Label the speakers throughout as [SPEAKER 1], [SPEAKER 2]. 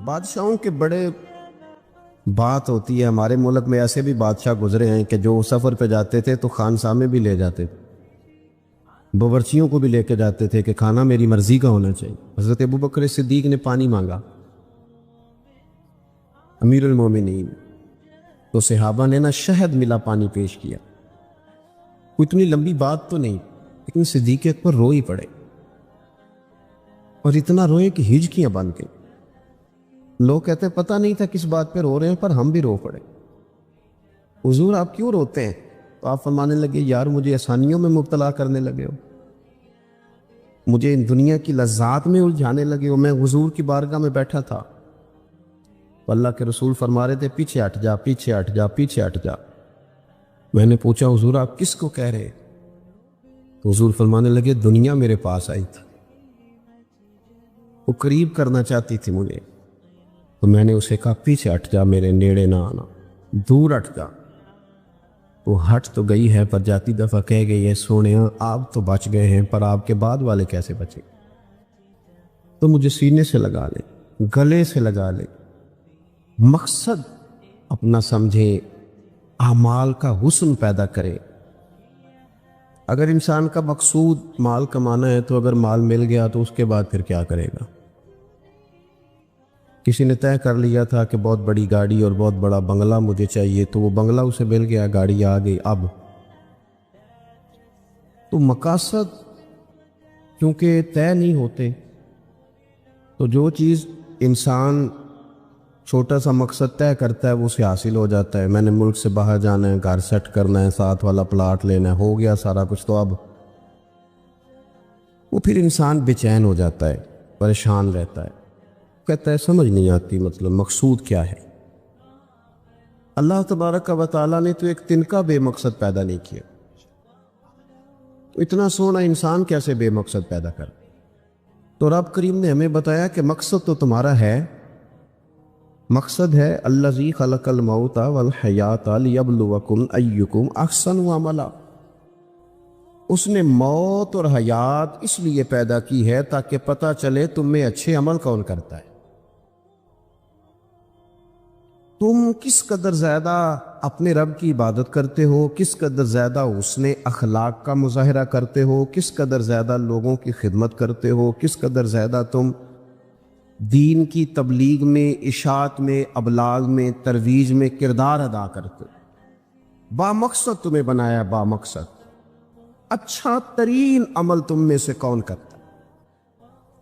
[SPEAKER 1] بادشاہوں کے بڑے بات ہوتی ہے. ہمارے ملک میں ایسے بھی بادشاہ گزرے ہیں کہ جو سفر پہ جاتے تھے تو خانسامے بھی لے جاتے تھے, باورچیوں کو بھی لے کے جاتے تھے کہ کھانا میری مرضی کا ہونا چاہیے. حضرت ابوبکر صدیق نے پانی مانگا, امیر المومنین, تو صحابہ نے نا شہد ملا پانی پیش کیا. کوئی اتنی لمبی بات تو نہیں, لیکن صدیق اکبر رو ہی پڑے, اور اتنا روئے کہ ہجکیاں بن گئیں. لوگ کہتے ہیں پتہ نہیں تھا کس بات پہ رو رہے ہیں, پر ہم بھی رو پڑے. حضور آپ کیوں روتے ہیں؟ تو آپ فرمانے لگے یار مجھے آسانیوں میں مبتلا کرنے لگے ہو, مجھے ان دنیا کی لذات میں الجھانے لگے ہو. میں حضور کی بارگاہ میں بیٹھا تھا تو اللہ کے رسول فرما رہے تھے پیچھے ہٹ جا, پیچھے ہٹ جا, پیچھے ہٹ جا. میں نے پوچھا حضور آپ کس کو کہہ رہے؟ تو حضور فرمانے لگے دنیا میرے پاس آئی تھی, وہ قریب کرنا چاہتی تھی مجھے, تو میں نے اسے کہا پیچھے ہٹ جا, میرے نیڑے نہ آنا, دور ہٹ جا. وہ ہٹ تو گئی ہے پر جاتی دفعہ کہہ گئی ہے سونیا آپ تو بچ گئے ہیں, پر آپ کے بعد والے کیسے بچے؟ تو مجھے سینے سے لگا لے, گلے سے لگا لے, مقصد اپنا سمجھے, اعمال کا حسن پیدا کرے. اگر انسان کا مقصود مال کمانا ہے تو اگر مال مل گیا تو اس کے بعد پھر کیا کرے گا؟ کسی نے طے کر لیا تھا کہ بہت بڑی گاڑی اور بہت بڑا بنگلہ مجھے چاہیے, تو وہ بنگلہ اسے مل گیا, گاڑی آ گئی. اب تو مقاصد کیونکہ طے نہیں ہوتے, تو جو چیز انسان چھوٹا سا مقصد طے کرتا ہے وہ اسے حاصل ہو جاتا ہے. میں نے ملک سے باہر جانا ہے, گھر سیٹ کرنا ہے, ساتھ والا پلاٹ لینا ہے, ہو گیا سارا کچھ. تو اب وہ پھر انسان بے چین ہو جاتا ہے, پریشان رہتا ہے, کہتا ہے سمجھ نہیں آتی مطلب مقصود کیا ہے. اللہ تبارک و تعالیٰ نے تو ایک تنکا بے مقصد پیدا نہیں کیا, تو اتنا سونا انسان کیسے بے مقصد پیدا کر؟ تو رب کریم نے ہمیں بتایا کہ مقصد تو تمہارا ہے. مقصد ہے الذی خلق الموت والحیات لیبلوکم ایکم احسن عملا. اس نے موت اور حیات اس لیے پیدا کی ہے تاکہ پتہ چلے تم میں اچھے عمل کون کرتا ہے. تم کس قدر زیادہ اپنے رب کی عبادت کرتے ہو, کس قدر زیادہ حسن اخلاق کا مظاہرہ کرتے ہو, کس قدر زیادہ لوگوں کی خدمت کرتے ہو, کس قدر زیادہ تم دین کی تبلیغ میں, اشاعت میں, ابلاغ میں, ترویج میں کردار ادا کرتے ہو. با مقصد تمہیں بنایا, با مقصد. اچھا ترین عمل تم میں سے کون کرتا ہے؟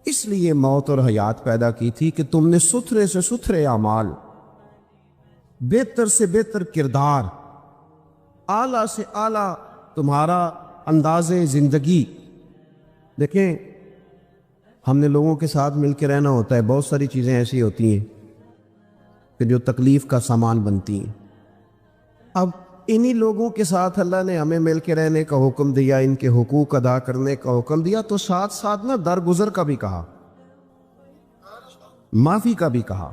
[SPEAKER 1] اس لیے موت اور حیات پیدا کی تھی کہ تم نے ستھرے سے ستھرے اعمال, بہتر سے بہتر کردار, اعلیٰ سے اعلیٰ تمہارا انداز زندگی. دیکھیں ہم نے لوگوں کے ساتھ مل کے رہنا ہوتا ہے, بہت ساری چیزیں ایسی ہوتی ہیں کہ جو تکلیف کا سامان بنتی ہیں. اب انہی لوگوں کے ساتھ اللہ نے ہمیں مل کے رہنے کا حکم دیا, ان کے حقوق ادا کرنے کا حکم دیا, تو ساتھ ساتھ نا درگزر کا بھی کہا, معافی کا بھی کہا.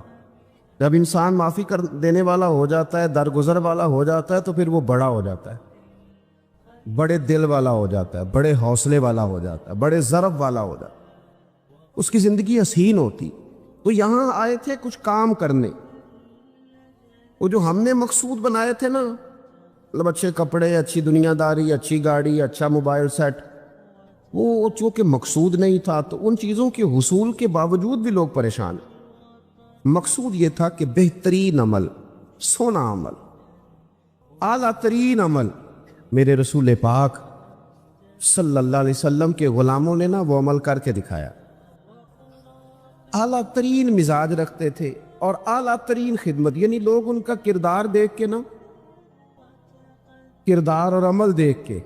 [SPEAKER 1] جب انسان معافی کر دینے والا ہو جاتا ہے, درگزر والا ہو جاتا ہے, تو پھر وہ بڑا ہو جاتا ہے, بڑے دل والا ہو جاتا ہے, بڑے حوصلے والا ہو جاتا ہے, بڑے ضرب والا ہو جاتا ہے, اس کی زندگی حسین ہوتی. تو یہاں آئے تھے کچھ کام کرنے. وہ جو ہم نے مقصود بنائے تھے نا, مطلب اچھے کپڑے, اچھی دنیا داری, اچھی گاڑی, اچھا موبائل سیٹ, وہ چونکہ مقصود نہیں تھا تو ان چیزوں کے حصول کے باوجود بھی لوگ پریشان ہیں. مقصود یہ تھا کہ بہترین عمل, سونا عمل, اعلیٰ ترین عمل. میرے رسول پاک صلی اللہ علیہ وسلم کے غلاموں نے نا وہ عمل کر کے دکھایا. اعلیٰ ترین مزاج رکھتے تھے اور اعلیٰ ترین خدمت, یعنی لوگ ان کا کردار دیکھ کے نا, کردار اور عمل دیکھ کے,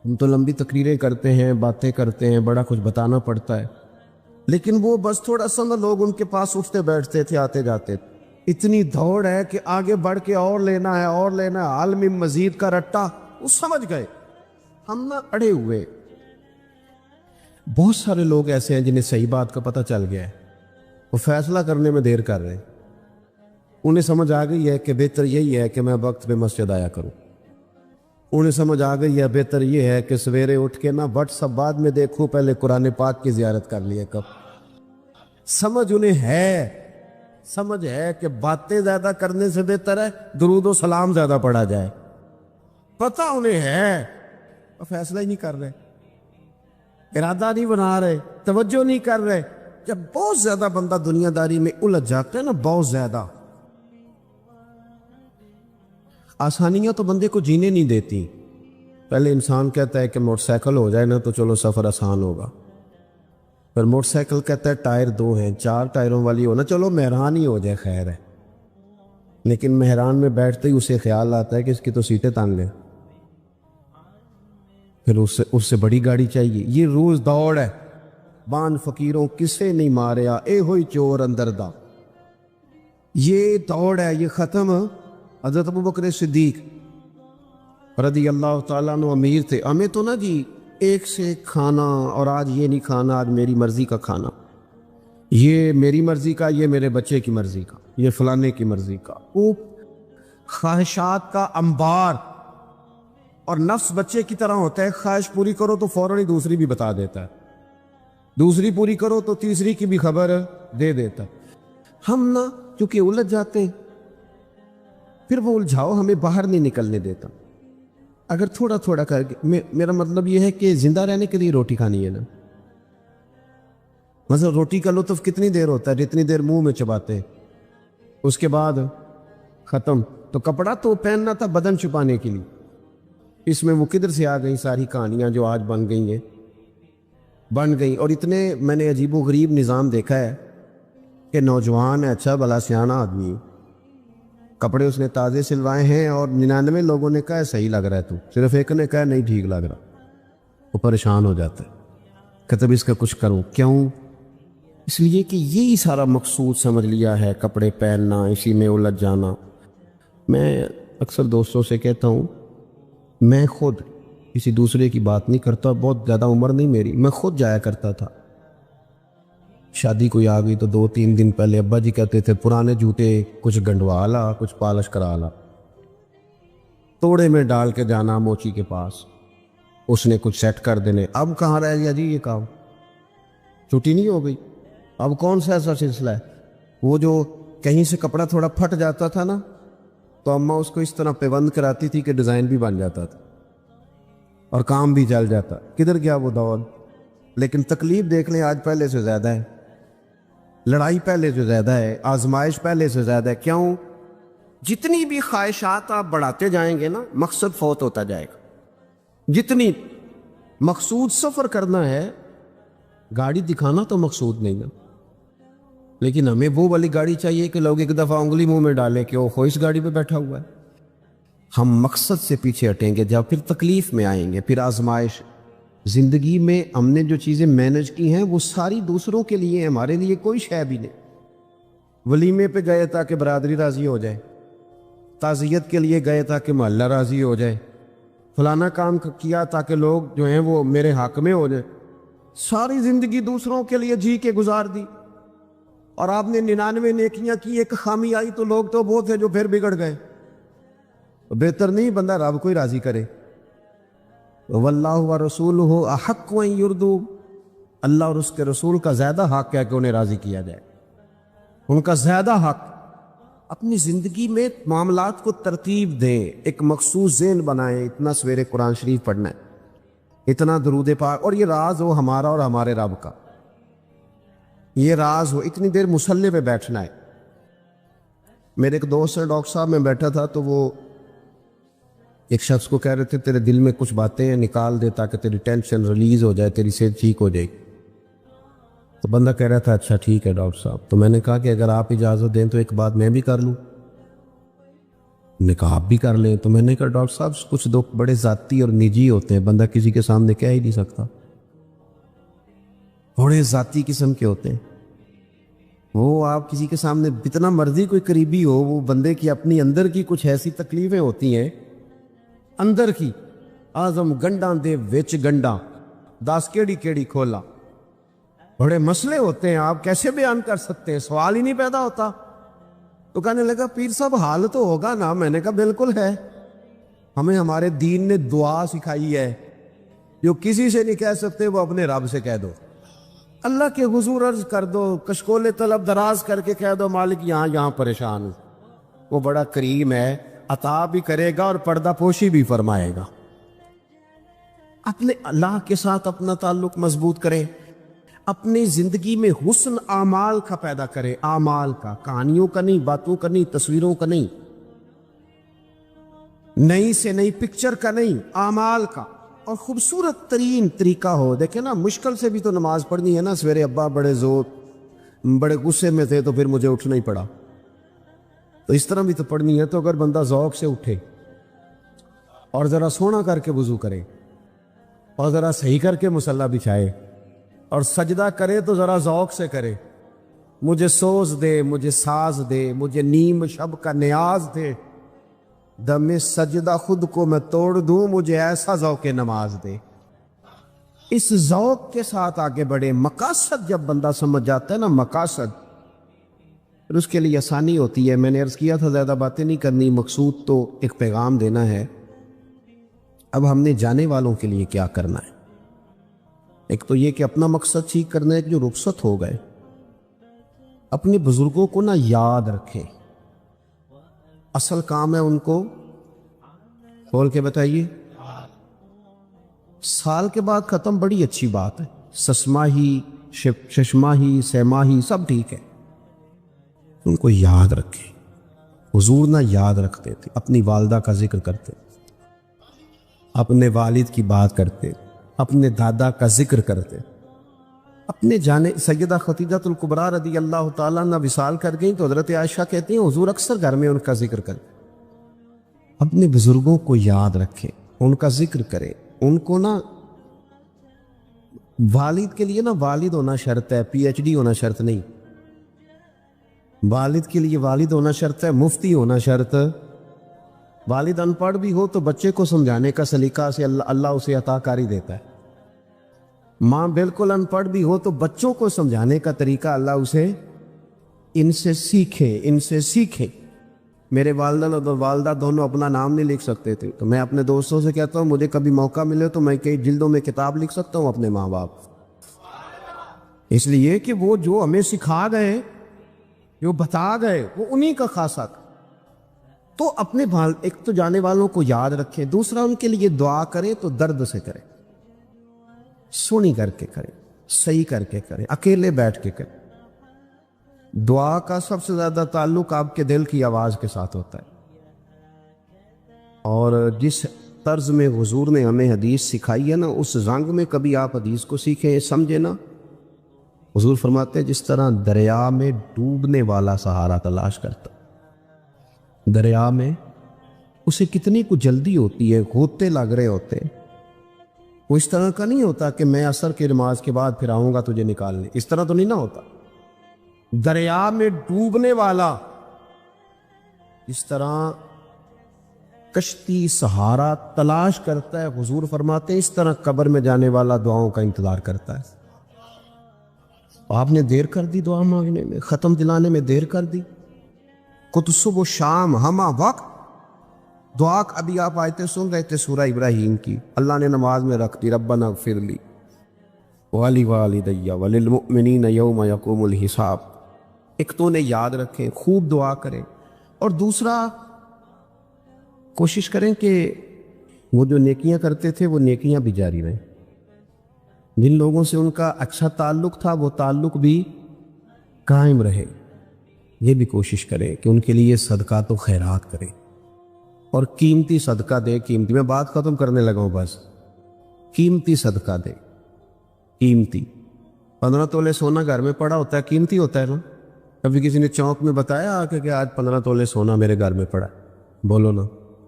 [SPEAKER 1] ہم تو لمبی تقریریں کرتے ہیں, باتیں کرتے ہیں, بڑا کچھ بتانا پڑتا ہے, لیکن وہ بس تھوڑا سا نا لوگ ان کے پاس اٹھتے بیٹھتے تھے, آتے جاتے. اتنی دوڑ ہے کہ آگے بڑھ کے اور لینا ہے, اور لینا ہے, عالمی مزید کا رٹا. وہ سمجھ گئے ہم نہ اڑے ہوئے. بہت سارے لوگ ایسے ہیں جنہیں صحیح بات کا پتہ چل گیا ہے, وہ فیصلہ کرنے میں دیر کر رہے ہیں. انہیں سمجھ آ گئی ہے کہ بہتر یہی ہے کہ میں وقت پہ مسجد آیا کروں. انہیں سمجھ آ گئی ہے بہتر یہ ہے کہ سویرے اٹھ کے نا واٹس ایپ بعد میں دیکھوں, پہلے قرآن پاک کی زیارت کر لیا کب. سمجھ انہیں ہے، سمجھ ہے کہ باتیں زیادہ کرنے سے بہتر ہے درود و سلام زیادہ پڑھا جائے، پتہ انہیں ہے، فیصلہ ہی نہیں کر رہے، ارادہ نہیں بنا رہے، توجہ نہیں کر رہے۔ جب بہت زیادہ بندہ دنیا داری میں الجھ جاتا ہے نا، بہت زیادہ، آسانیاں تو بندے کو جینے نہیں دیتی۔ پہلے انسان کہتا ہے کہ موٹر سائیکل ہو جائے نا تو چلو سفر آسان ہوگا، پھر موٹر سائیکل کہتا ہے ٹائر 2 ہیں، 4 ٹائروں والی ہو نا، چلو مہران ہی ہو جائے خیر ہے، لیکن مہران میں بیٹھتے ہی اسے خیال آتا ہے کہ اس کی تو سیٹیں تانگ ہیں، پھر اس سے بڑی گاڑی چاہیے۔ یہ روز دوڑ ہے، بان فقیروں کسے نہیں ماریا، اے ہوئی چور اندر دا، یہ دوڑ ہے، یہ ختم۔ حضرت ابوبکر صدیق رضی اللہ تعالیٰ عنہ امیر تھے، ہمیں تو نا جی ایک سے ایک کھانا، اور آج یہ نہیں کھانا، آج میری مرضی کا کھانا، یہ میری مرضی کا، یہ میرے بچے کی مرضی کا، یہ فلانے کی مرضی کا، وہ خواہشات کا انبار۔ اور نفس بچے کی طرح ہوتا ہے، خواہش پوری کرو تو فوراً ہی دوسری بھی بتا دیتا ہے، دوسری پوری کرو تو تیسری کی بھی خبر دے دیتا ہے۔ ہم نا چونکہ الجھ جاتے ہیں، پھر وہ الجھاؤ ہمیں باہر نہیں نکلنے دیتا۔ اگر تھوڑا تھوڑا کر کے، میرا مطلب یہ ہے کہ زندہ رہنے کے لیے روٹی کھانی ہے نا، مثلا روٹی کا لطف کتنی دیر ہوتا ہے، جتنی دیر منہ میں چباتے ہیں، اس کے بعد ختم۔ تو کپڑا تو پہننا تھا بدن چھپانے کے لیے، اس میں وہ کدھر سے آ گئی ساری کہانیاں جو آج بن گئی ہیں، بن گئی۔ اور اتنے میں نے عجیب و غریب نظام دیکھا ہے کہ نوجوان ہے، اچھا بلا سیانا آدمی، کپڑے اس نے تازے سلوائے ہیں، اور 99 لوگوں نے کہا صحیح لگ رہا ہے، تو صرف ایک نے کہا نہیں ٹھیک لگ رہا، وہ پریشان ہو جاتا ہے کہ تب اس کا کچھ کروں۔ کیوں؟ اس لیے کہ یہی سارا مقصود سمجھ لیا ہے، کپڑے پہننا، اسی میں الجھ جانا۔ میں اکثر دوستوں سے کہتا ہوں، میں خود کسی دوسرے کی بات نہیں کرتا، بہت زیادہ عمر نہیں میری، میں خود جایا کرتا تھا، شادی کوئی آ گئی تو 2-3 دن پہلے ابا جی کہتے تھے پرانے جوتے کچھ گنڈوا لا، کچھ پالش کرا لا، توڑے میں ڈال کے جانا موچی کے پاس، اس نے کچھ سیٹ کر دینے۔ اب کہاں رہ گیا جی یہ کام، چھٹی نہیں ہو گئی، اب کون سا ایسا سلسلہ ہے؟ وہ جو کہیں سے کپڑا تھوڑا پھٹ جاتا تھا نا، تو اماں اس کو اس طرح پیوند کراتی تھی کہ ڈیزائن بھی بن جاتا تھا اور کام بھی چل جاتا۔ کدھر گیا وہ دور؟ لیکن تکلیف دیکھ لیں، آج پہلے سے زیادہ ہے، لڑائی پہلے سے زیادہ ہے، آزمائش پہلے سے زیادہ ہے۔ کیوں؟ جتنی بھی خواہشات آپ بڑھاتے جائیں گے نا، مقصد فوت ہوتا جائے گا۔ جتنی مقصود سفر کرنا ہے، گاڑی دکھانا تو مقصود نہیں نا، لیکن ہمیں وہ والی گاڑی چاہیے کہ لوگ ایک دفعہ انگلی منہ میں ڈالیں کہ وہ اس گاڑی پہ بیٹھا ہوا ہے۔ ہم مقصد سے پیچھے ہٹیں گے جب، پھر تکلیف میں آئیں گے، پھر آزمائش۔ زندگی میں ہم نے جو چیزیں مینج کی ہیں وہ ساری دوسروں کے لیے ہیں، ہمارے لیے کوئی شے بھی نہیں۔ ولیمے پہ گئے تاکہ برادری راضی ہو جائے، تعزیت کے لیے گئے تاکہ محلہ راضی ہو جائے، فلانا کام کیا تاکہ لوگ جو ہیں وہ میرے حق میں ہو جائے۔ ساری زندگی دوسروں کے لیے جی کے گزار دی، اور آپ نے 99 نیکیاں کی، ایک خامی آئی تو لوگ تو وہ تھے جو پھر بگڑ گئے۔ بہتر نہیں بندہ رب کو ہی راضی کرے۔ واللہ ورسولہ احق ان یرضوا، اللہ اور اس کے رسول کا زیادہ حق ہے کہ انہیں راضی کیا جائے، ان کا زیادہ حق۔ اپنی زندگی میں معاملات کو ترتیب دیں، ایک مخصوص ذہن بنائیں، اتنا سویرے قرآن شریف پڑھنا ہے، اتنا درود پاک، اور یہ راز ہو ہمارا اور ہمارے رب کا، یہ راز ہو، اتنی دیر مصلی پہ بیٹھنا ہے۔ میرے ایک دوست ہے ڈاکٹر صاحب، میں بیٹھا تھا تو وہ ایک شخص کو کہہ رہے تھے تیرے دل میں کچھ باتیں ہیں نکال دے تاکہ تیری ٹینشن ریلیز ہو جائے، تیری صحت ٹھیک ہو جائے گی۔ تو بندہ کہہ رہا تھا اچھا ٹھیک ہے ڈاکٹر صاحب۔ تو میں نے کہا کہ اگر آپ اجازت دیں تو ایک بات میں بھی کر لوں؟ نے کہا آپ بھی کر لیں۔ تو میں نے کہا ڈاکٹر صاحب کچھ دکھ بڑے ذاتی اور نجی ہوتے ہیں، بندہ کسی کے سامنے کہہ ہی نہیں سکتا، بڑے ذاتی قسم کے ہوتے ہیں، وہ آپ کسی کے سامنے جتنا مرضی کوئی قریبی ہو، وہ بندے کی اپنی اندر کی کچھ ایسی تکلیفیں ہوتی ہیں اندر کی، آزم گنڈاں دے وچ گنڈاں 10 کیڑی کیڑی کھولا، بڑے مسئلے ہوتے ہیں، آپ کیسے بیان کر سکتے ہیں، سوال ہی نہیں پیدا ہوتا۔ تو کہنے لگا پیر صاحب حال تو ہوگا نا؟ میں نے کہا بالکل ہے، ہمیں ہمارے دین نے دعا سکھائی ہے، جو کسی سے نہیں کہہ سکتے وہ اپنے رب سے کہہ دو۔ اللہ کے حضور عرض کر دو، کشکول طلب دراز کر کے کہہ دو مالک یہاں پریشان ہوں، وہ بڑا کریم ہے، عطا بھی کرے گا اور پردہ پوشی بھی فرمائے گا۔ اپنے اللہ کے ساتھ اپنا تعلق مضبوط کرے، اپنی زندگی میں حسن اعمال کا پیدا کرے، اعمال کا، کہانیوں کا نہیں، باتوں کا نہیں، تصویروں کا نہیں، نئی سے نئی پکچر کا نہیں، اعمال کا، اور خوبصورت ترین طریقہ ہو۔ دیکھیں نا، مشکل سے بھی تو نماز پڑھنی ہے نا۔ سویرے ابا بڑے غصے میں تھے تو پھر مجھے اٹھنا ہی پڑا، تو اس طرح بھی تو پڑھنی ہے۔ تو اگر بندہ ذوق سے اٹھے اور ذرا سونا کر کے وضو کرے اور ذرا صحیح کر کے مصلی بچھائے اور سجدہ کرے تو ذرا ذوق سے کرے، مجھے سوز دے، مجھے ساز دے، مجھے نیم شب کا نیاز دے، دم سجدہ خود کو میں توڑ دوں، مجھے ایسا ذوق نماز دے۔ اس ذوق کے ساتھ آگے بڑھے۔ مقاصد جب بندہ سمجھ جاتا ہے نا، مقاصد، پھر اس کے لیے آسانی ہوتی ہے۔ میں نے عرض کیا تھا زیادہ باتیں نہیں کرنی، مقصود تو ایک پیغام دینا ہے۔ اب ہم نے جانے والوں کے لیے کیا کرنا ہے؟ ایک تو یہ کہ اپنا مقصد ٹھیک کرنا ہے کہ جو رخصت ہو گئے، اپنے بزرگوں کو نہ یاد رکھیں۔ اصل کام ہے ان کو کھول کے بتائیے۔ سال کے بعد ختم، بڑی اچھی بات ہے، سسماہی، ششماہی، سیماہی سب ٹھیک ہے، ان کو یاد رکھیں۔ حضور نہ یاد رکھتے تھے، اپنی والدہ کا ذکر کرتے، اپنے والد کی بات کرتے، اپنے دادا کا ذکر کرتے۔ اپنے جانے سیدہ خدیجہ الکبریٰ رضی اللہ تعالیٰ عنہ وصال کر گئیں تو حضرت عائشہ کہتی ہیں حضور اکثر گھر میں ان کا ذکر کریں۔ اپنے بزرگوں کو یاد رکھیں، ان کا ذکر کریں، ان کو نا، والد کے لیے نا والد ہونا شرط ہے، پی ایچ ڈی ہونا شرط نہیں۔ والد کے لیے والد ہونا شرط ہے، مفتی ہونا شرط۔ والد ان پڑھ بھی ہو تو بچے کو سمجھانے کا سلیقہ سے اللہ اسے عطا کاری دیتا ہے۔ ماں بالکل ان پڑھ بھی ہو تو بچوں کو سمجھانے کا طریقہ اللہ اسے ان سے سیکھے۔ میرے والدہ اور والدہ دونوں اپنا نام نہیں لکھ سکتے تھے، تو میں اپنے دوستوں سے کہتا ہوں مجھے کبھی موقع ملے تو میں کئی جلدوں میں کتاب لکھ سکتا ہوں اپنے ماں باپ، اس لیے کہ وہ جو ہمیں سکھا گئے، جو بتا گئے، وہ انہی کا خاصہ تھا۔ تو اپنے ایک تو جانے والوں کو یاد رکھیں، دوسرا ان کے لیے دعا کرے تو درد سے کرے، سنی کر کے کرے، صحیح کر کے کرے، اکیلے بیٹھ کے کرے۔ دعا کا سب سے زیادہ تعلق آپ کے دل کی آواز کے ساتھ ہوتا ہے، اور جس طرز میں حضور نے ہمیں حدیث سکھائی ہے نا، اس رنگ میں کبھی آپ حدیث کو سیکھیں، سمجھے نا۔ حضور فرماتے ہیں جس طرح دریا میں ڈوبنے والا سہارا تلاش کرتا، دریا میں اسے کتنی کو جلدی ہوتی ہے، غوطے لگ رہے ہوتے ہیں، وہ اس طرح کا نہیں ہوتا کہ میں عصر کی نماز کے بعد پھر آؤں گا تجھے نکالنے، اس طرح تو نہیں نہ ہوتا۔ دریا میں ڈوبنے والا اس طرح کشتی سہارا تلاش کرتا ہے، حضور فرماتے ہیں اس طرح قبر میں جانے والا دعاؤں کا انتظار کرتا ہے۔ آپ نے دیر کر دی دعا مانگنے میں، ختم دلانے میں دیر کر دی، کت صبح و شام ہمہ وقت دعا۔ ابھی آپ آیتیں سن رہے تھے سورہ ابراہیم کی، اللہ نے نماز میں رکھ دی، ربنا اغفر لی وَلِوَالِدَيَّ وَلِلْمُؤْمِنِينَ يَوْمَ يَقُومُ الْحِسَابِ۔ ایک تو انہیں یاد رکھیں، خوب دعا کریں، اور دوسرا کوشش کریں کہ وہ جو نیکیاں کرتے تھے وہ نیکیاں بھی جاری رہیں، جن لوگوں سے ان کا اچھا تعلق تھا وہ تعلق بھی قائم رہے۔ یہ بھی کوشش کریں کہ ان کے لیے صدقات و خیرات کریں، اور قیمتی صدقہ دے۔ قیمتی، میں بات ختم کرنے لگا ہوں، بس قیمتی صدقہ دے، قیمتی۔ 15 تولے سونا گھر میں پڑا ہوتا ہے، قیمتی ہوتا ہے نا۔ کبھی کسی نے چوک میں بتایا آ کے کہ آج 15 تولے سونا میرے گھر میں پڑا ہے، بولو نا،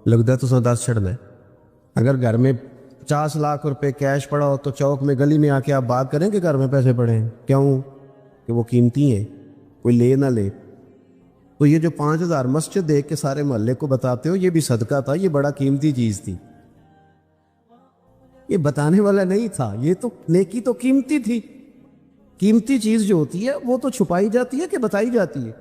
[SPEAKER 1] لگتا ہے تو 10 چھڑنا ہے۔ اگر گھر میں 50 لاکھ روپے کیش پڑا ہو تو چوک میں گلی میں آ کے آپ بات کریں کہ گھر میں پیسے پڑے ہیں، کیوں؟ کہ وہ قیمتی ہیں، کوئی لے نہ لے۔ تو یہ جو 5000 مسجد دیکھ کے سارے محلے کو بتاتے ہو، یہ بھی صدقہ تھا، یہ بڑا قیمتی چیز تھی، یہ بتانے والا نہیں تھا، یہ تو نیکی تو قیمتی تھی۔ قیمتی چیز جو ہوتی ہے وہ تو چھپائی جاتی ہے کہ بتائی جاتی ہے۔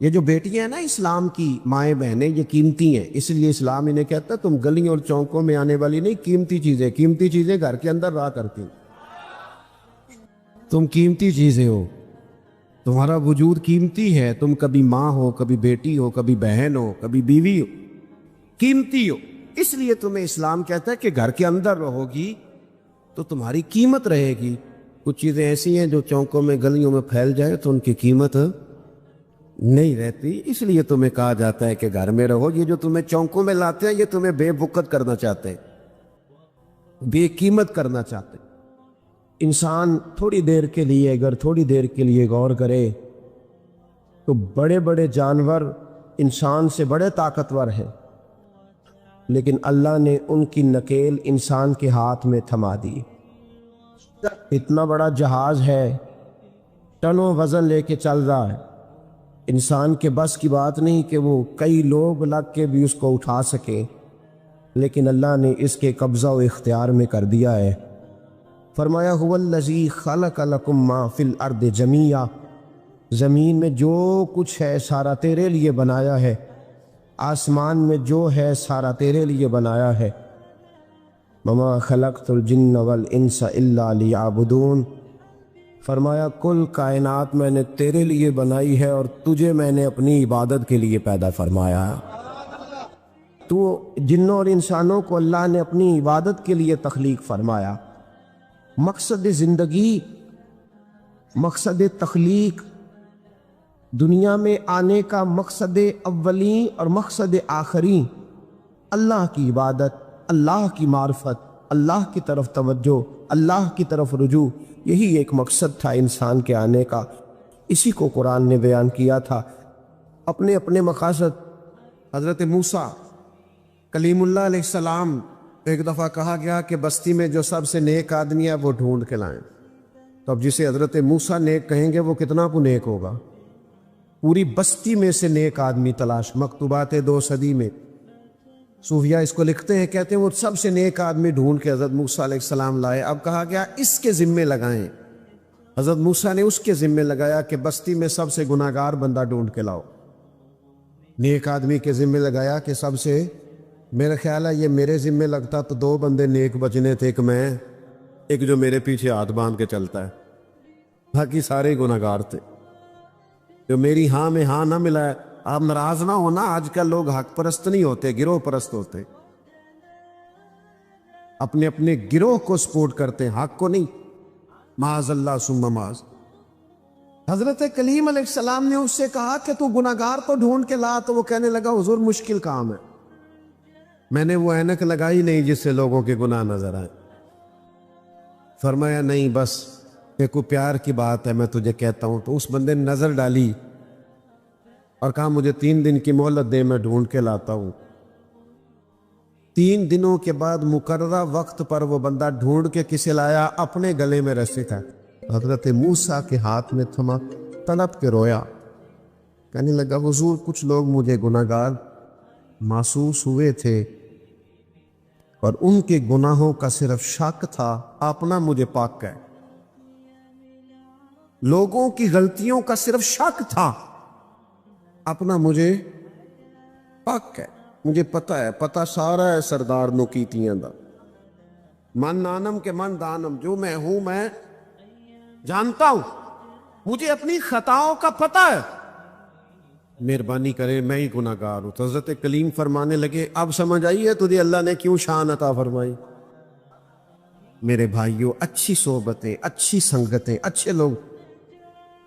[SPEAKER 1] یہ جو بیٹیاں ہیں نا اسلام کی، مائیں بہنیں، یہ قیمتی ہیں، اس لیے اسلام انہیں کہتا ہے تم گلیوں اور چوکوں میں آنے والی نہیں، قیمتی چیزیں گھر کے اندر رہا کرتی ہیں۔ تم قیمتی چیزیں ہو، تمہارا وجود قیمتی ہے، تم کبھی ماں ہو، کبھی بیٹی ہو، کبھی بہن ہو، کبھی بیوی ہو، قیمتی ہو۔ اس لیے تمہیں اسلام کہتا ہے کہ گھر کے اندر رہو گی تو تمہاری قیمت رہے گی۔ کچھ چیزیں ایسی ہیں جو چوکوں میں گلیوں میں پھیل جائے تو ان کی قیمت نہیں رہتی، اس لیے تمہیں کہا جاتا ہے کہ گھر میں رہو۔ یہ جو تمہیں چوکوں میں لاتے ہیں یہ تمہیں بے وقت کرنا چاہتے ہیں، بے قیمت کرنا چاہتے ہیں۔ انسان تھوڑی دیر کے لیے، اگر تھوڑی دیر کے لیے غور کرے تو بڑے بڑے جانور انسان سے بڑے طاقتور ہیں، لیکن اللہ نے ان کی نکیل انسان کے ہاتھ میں تھما دی۔ اتنا بڑا جہاز ہے، ٹنوں وزن لے کے چل رہا ہے، انسان کے بس کی بات نہیں کہ وہ کئی لوگ لگ کے بھی اس کو اٹھا سکے، لیکن اللہ نے اس کے قبضہ و اختیار میں کر دیا ہے۔ فرمایا هو الذی خلق لکم ما فی الارض جمیعا، زمین میں جو کچھ ہے سارا تیرے لیے بنایا ہے، آسمان میں جو ہے سارا تیرے لیے بنایا ہے۔ وما خلقت الجن والانس الا لیعبدون، فرمایا کل کائنات میں نے تیرے لیے بنائی ہے اور تجھے میں نے اپنی عبادت کے لیے پیدا فرمایا۔ تو جنوں اور انسانوں کو اللہ نے اپنی عبادت کے لیے تخلیق فرمایا۔ مقصد زندگی، مقصد تخلیق، دنیا میں آنے کا مقصد اولین اور مقصد آخری اللہ کی عبادت، اللہ کی معرفت، اللہ کی طرف توجہ، اللہ کی طرف رجوع، یہی ایک مقصد تھا انسان کے آنے کا۔ اسی کو قرآن نے بیان کیا تھا۔ اپنے اپنے مقاصد، حضرت موسیٰ کلیم اللہ علیہ السلام، ایک دفعہ کہا گیا کہ بستی میں جو سب سے نیک آدمی ہے وہ ڈھونڈ کے لائیں، تو اب جسے حضرت موسیٰ نیک کہیں گے وہ کتنا کو نیک ہوگا؟ پوری بستی میں سے نیک آدمی تلاش، مکتوبات 2 صدی میں صوفیہ اس کو لکھتے ہیں، کہتے ہیں وہ سب سے نیک آدمی ڈھونڈ کے حضرت موسیٰ علیہ السلام لائے۔ اب کہا گیا اس کے ذمے لگائیں، حضرت موسیٰ نے اس کے ذمے لگایا کہ بستی میں سب سے گناہگار بندہ ڈھونڈ کے لاؤ۔ نیک آدمی کے ذمے لگایا کہ سب سے، میرا خیال ہے یہ میرے ذمے لگتا تو 2 بندے نیک بچنے تھے، ایک جو میرے پیچھے ہاتھ باندھ کے چلتا ہے، باقی سارے گناہگار تھے۔ جو میری ہاں میں ہاں نہ ملا ہے، آپ ناراض نہ ہونا، آج کل لوگ حق پرست نہیں ہوتے، گروہ پرست ہوتے، اپنے اپنے گروہ کو سپورٹ کرتے ہیں، حق کو نہیں۔ معاذ اللہ ثم معاذ۔ حضرت کلیم علیہ السلام نے اس سے کہا کہ تو گناہگار کو ڈھونڈ کے لا، تو وہ کہنے لگا حضور مشکل کام ہے، میں نے وہ اینک لگائی نہیں جس سے لوگوں کے گناہ نظر آئے۔ فرمایا نہیں، بس کہ کوئی پیار کی بات ہے میں تجھے کہتا ہوں۔ تو اس بندے نے نظر ڈالی اور کہا مجھے 3 دن کی مہلت دے، میں ڈھونڈ کے لاتا ہوں۔ 3 دنوں کے بعد مقررہ وقت پر وہ بندہ ڈھونڈ کے کسے لایا؟ اپنے گلے میں رسی تھا، حضرت موسیٰ کے ہاتھ میں تھما، تڑپ کے رویا، کہنے لگا حضور کچھ لوگ مجھے گناہگار محسوس ہوئے تھے اور ان کے گناہوں کا صرف شک تھا، اپنا مجھے پاک ہے۔ لوگوں کی غلطیوں کا صرف شک تھا، اپنا مجھے پاک ہے، مجھے پتہ ہے، پتہ سارا ہے سردار نو کیتیاں دا، من نانم کے من دانم، جو میں ہوں میں جانتا ہوں، مجھے اپنی خطاؤں کا پتہ ہے، مہربانی کرے میں ہی گناہگار ہوں۔ تو حضرت کلیم فرمانے لگے اب سمجھ آئی ہے تجھے اللہ نے کیوں شان عطا فرمائی؟ میرے بھائیوں، اچھی صحبتیں، اچھی سنگتیں، اچھے لوگ۔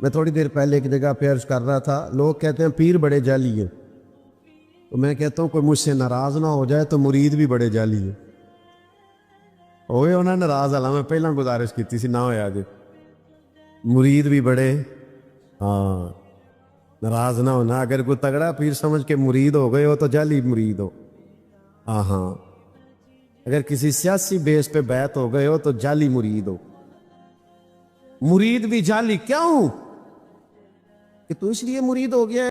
[SPEAKER 1] میں تھوڑی دیر پہلے ایک جگہ پہ عرض کر رہا تھا، لوگ کہتے ہیں پیر بڑے جعلی ہیں، تو میں کہتا ہوں کوئی مجھ سے ناراض نہ ہو جائے تو مرید بھی بڑے جعلی ہیں۔ ہوئے انہیں ناراض اللہ، میں پہلا گزارش کی تھی نہ ہویا جی، مرید بھی بڑے، ہاں ناراض نہ ہونا۔ اگر کوئی تگڑا پیر سمجھ کے مرید ہو گئے ہو تو جعلی مرید ہو، ہاں اگر کسی سیاسی بیس پہ بیعت ہو گئے ہو تو جعلی مرید ہو۔ مرید بھی جعلی کیوں؟ کہ تو اس لیے مرید ہو گیا ہے